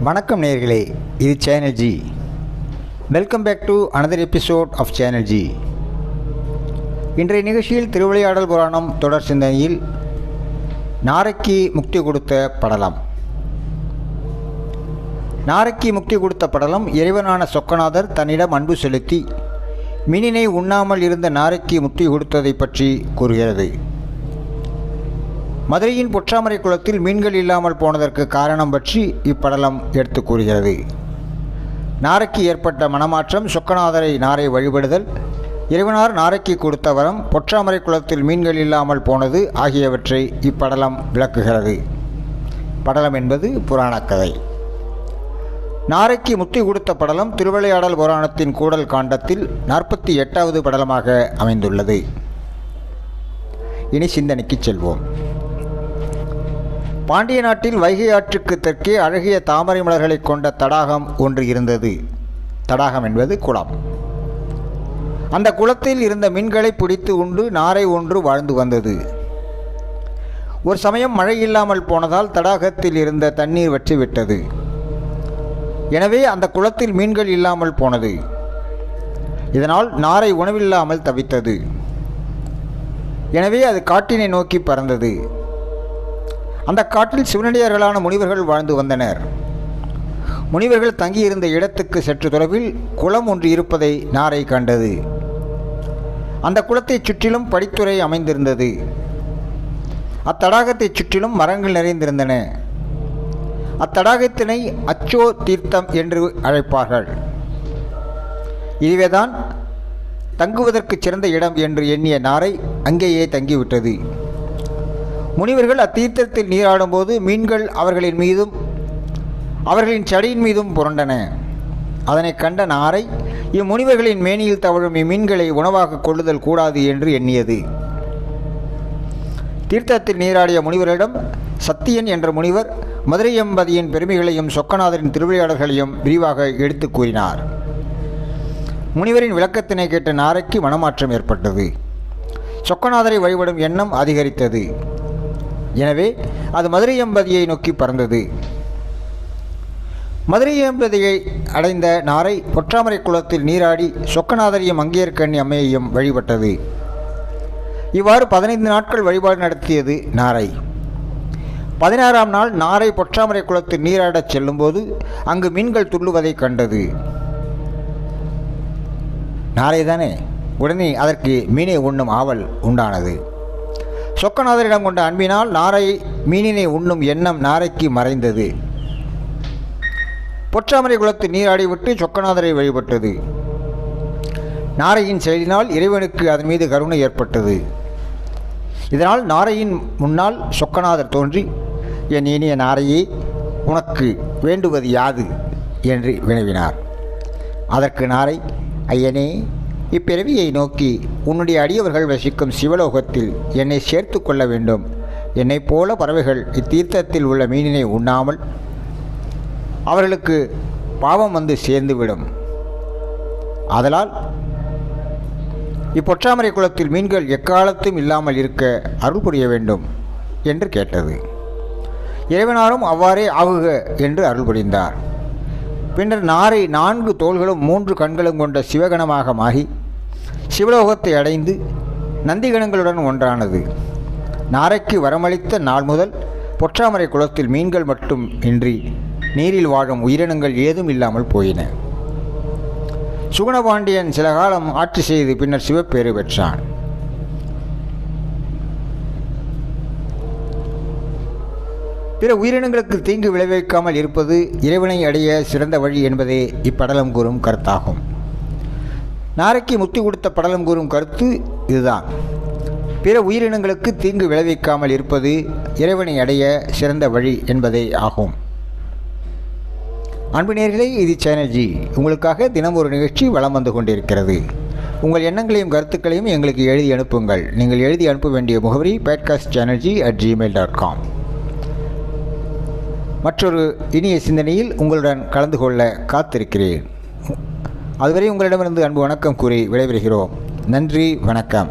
வணக்கம் நேயர்களே, இது channel G. Welcome back to another episode of channel G. இன்றைய நிகழ்ச்சியில் திருவிளையாடல் புராணம் தொடர் சிந்தனையில் நாரைக்கு முக்தி கொடுத்த படலம். நாரைக்கு முக்தி கொடுத்த படலம் இறைவனான சொக்கநாதர் தன்னிடம் அன்பு செலுத்தி மீனினை உண்ணாமல் இருந்த நாரைக்கு முக்தி கொடுத்ததை பற்றி கூறுகிறது. மதுரையின் பொற்றாமரை குளத்தில் மீன்கள் இல்லாமல் போனதற்கு காரணம் பற்றி இப்படலம் எடுத்து கூறுகிறது. நாரைக்கு ஏற்பட்ட மனமாற்றம், சொக்கநாதரை நாரை வழிபடுதல், இறைவனார் நாரைக்கு கொடுத்த வரம், பொற்றாமரை குளத்தில் மீன்கள் இல்லாமல் போனது ஆகியவற்றை இப்படலம் விளக்குகிறது. படலம் என்பது புராணக்கதை. நாரைக்கு முக்தி கொடுத்த படலம் திருவிளையாடல் புராணத்தின் கூடல் காண்டத்தில் 48வது படலமாக அமைந்துள்ளது. இனி சிந்தனைக்கு செல்வோம். பாண்டிய நாட்டில் வைகை ஆற்றுக்கு தெற்கே அழகிய தாமரை மலர்களை கொண்ட தடாகம் ஒன்று இருந்தது. தடாகம் என்பது குளம். அந்த குளத்தில் இருந்த மீன்களை பிடித்து உண்டு நாரை ஒன்று வாழ்ந்து வந்தது. ஒரு சமயம் மழை இல்லாமல் போனதால் தடாகத்தில் இருந்த தண்ணீர் வற்றிவிட்டது. எனவே அந்த குளத்தில் மீன்கள் இல்லாமல் போனது. இதனால் நாரை உணவில்லாமல் தவித்தது. எனவே அது காட்டினை நோக்கி பறந்தது. அந்த காட்டில் சிவனடியார்களான முனிவர்கள் வாழ்ந்து வந்தனர். முனிவர்கள் தங்கியிருந்த இடத்துக்கு சற்று தொலைவில் குளம் ஒன்று இருப்பதை நாரை கண்டது. அந்த குளத்தைச் சுற்றிலும் படித்துறை அமைந்திருந்தது. அத்தடாகத்தைச் சுற்றிலும் மரங்கள் நிறைந்திருந்தன. அத்தடாகத்தினை அச்சோ தீர்த்தம் என்று அழைப்பார்கள். இதுவேதான் தங்குவதற்கு சிறந்த இடம் என்று எண்ணிய நாரை அங்கேயே தங்கிவிட்டது. முனிவர்கள் அத்தீர்த்தத்தில் நீராடும்போது மீன்கள் அவர்களின் மீதும் அவர்களின் சடையின் மீதும் புரண்டன. அதனை கண்ட நாரை இம்முனிவர்களின் மேனியில் தவழும் இம்மீன்களை உணவாக கொள்ளுதல் கூடாது என்று எண்ணியது. தீர்த்தத்தில் நீராடிய முனிவரிடம் சத்தியன் என்ற முனிவர் மதுரை எம்பதியின் பெருமைகளையும் சொக்கநாதரின் திருவிளையாடல்களையும் விரிவாக எடுத்து கூறினார். முனிவரின் விளக்கத்தினை கேட்ட நாரைக்கு மனமாற்றம் ஏற்பட்டது. சொக்கநாதரை வழிபடும் எண்ணம் அதிகரித்தது. எனவே அது மதுரை எம்பதியை நோக்கி பறந்தது. மதுரை எம்பதியை அடைந்த நாரை பொற்றாமரை குளத்தில் நீராடி சொக்கநாதரையும் மங்கையர்க்கண்ணி அம்மையையும் வழிபட்டது. இவ்வாறு 15 நாட்கள் வழிபாடு நடத்தியது நாரை. 16ஆம் நாள் நாரை பொற்றாமரை குளத்தில் நீராடச் செல்லும்போது அங்கு மீன்கள் துள்ளுவதை கண்டது. நாரைதானே, உடனே அதற்கு மீனை உண்ணும் ஆவல் உண்டானது. சொக்கநாதரிடம் கொண்ட அன்பினால் நாரை மீனினை உண்ணும் எண்ணம் நாரைக்கு மறைந்தது. பொற்றாமரை குளத்தில் நீராடிவிட்டு சொக்கநாதரை வழிபட்டது. நாரையின் செயலினால் இறைவனுக்கு அதன் மீது கருணை ஏற்பட்டது. இதனால் நாரையின் முன்னால் சொக்கநாதர் தோன்றி, என் இனிய நாரையே, உனக்கு வேண்டுவது யாது என்று வினவினார். அதற்கு நாரை, ஐயனே, இப்பிறவியை நோக்கி உன்னுடைய அடியவர்கள் வசிக்கும் சிவலோகத்தில் என்னை சேர்த்து கொள்ள வேண்டும். என்னைப் போல பறவைகள் இத்தீர்த்தத்தில் உள்ள மீனினை உண்ணாமல் அவர்களுக்கு பாவம் வந்து சேர்ந்துவிடும். ஆதலால் இப்பொற்றாமரை குளத்தில் மீன்கள் எக்காலத்தும் இல்லாமல் இருக்க அருள் புரிய வேண்டும் என்று கேட்டது. இறைவனாரும் அவ்வாறே ஆகுக என்று அருள் புரிந்தார். பின்னர் நாரை 4 தோள்களும் 3 கண்களும் கொண்ட சிவகணமாக மாறி சிவலோகத்தை அடைந்து நந்திகணங்களுடன் ஒன்றானது. நாரைக்கு வரமளித்த நாள் முதல் பொற்றாமரை குளத்தில் மீன்கள் மட்டும் இன்றி நீரில் வாழும் உயிரினங்கள் ஏதும் இல்லாமல் போயின. சுகுணபாண்டியன் சில காலம் ஆட்சி செய்து பின்னர் சிவப்பேறு பெற்றான். பிற உயிரினங்களுக்கு தீங்கு விளைவிக்காமல் இருப்பது இறைவனை அடைய சிறந்த வழி என்பதே இப்படலம் கூறும் கருத்தாகும். நாரைக்கு முக்தி கொடுத்த படலம் கூறும் கருத்து இதுதான். பிற உயிரினங்களுக்கு தீங்கு விளைவிக்காமல் இருப்பது இறைவனை அடைய சிறந்த வழி என்பதே ஆகும். அன்பு நேயர்களே, இது சேனல் ஜி. உங்களுக்காக தினம் ஒரு நிகழ்ச்சி வலம் வந்து கொண்டிருக்கிறது. உங்கள் எண்ணங்களையும் கருத்துக்களையும் எங்களுக்கு எழுதி அனுப்புங்கள். நீங்கள் எழுதி அனுப்ப வேண்டிய முகவரி podcastchannelg@gmail.com. மற்றொரு இனிய சிந்தனையில் உங்களுடன் கலந்து கொள்ள காத்திருக்கிறேன். அதுவரை உங்களிடமிருந்து அன்பு வணக்கம் கூறி விடைபெறுகிறோம். நன்றி, வணக்கம்.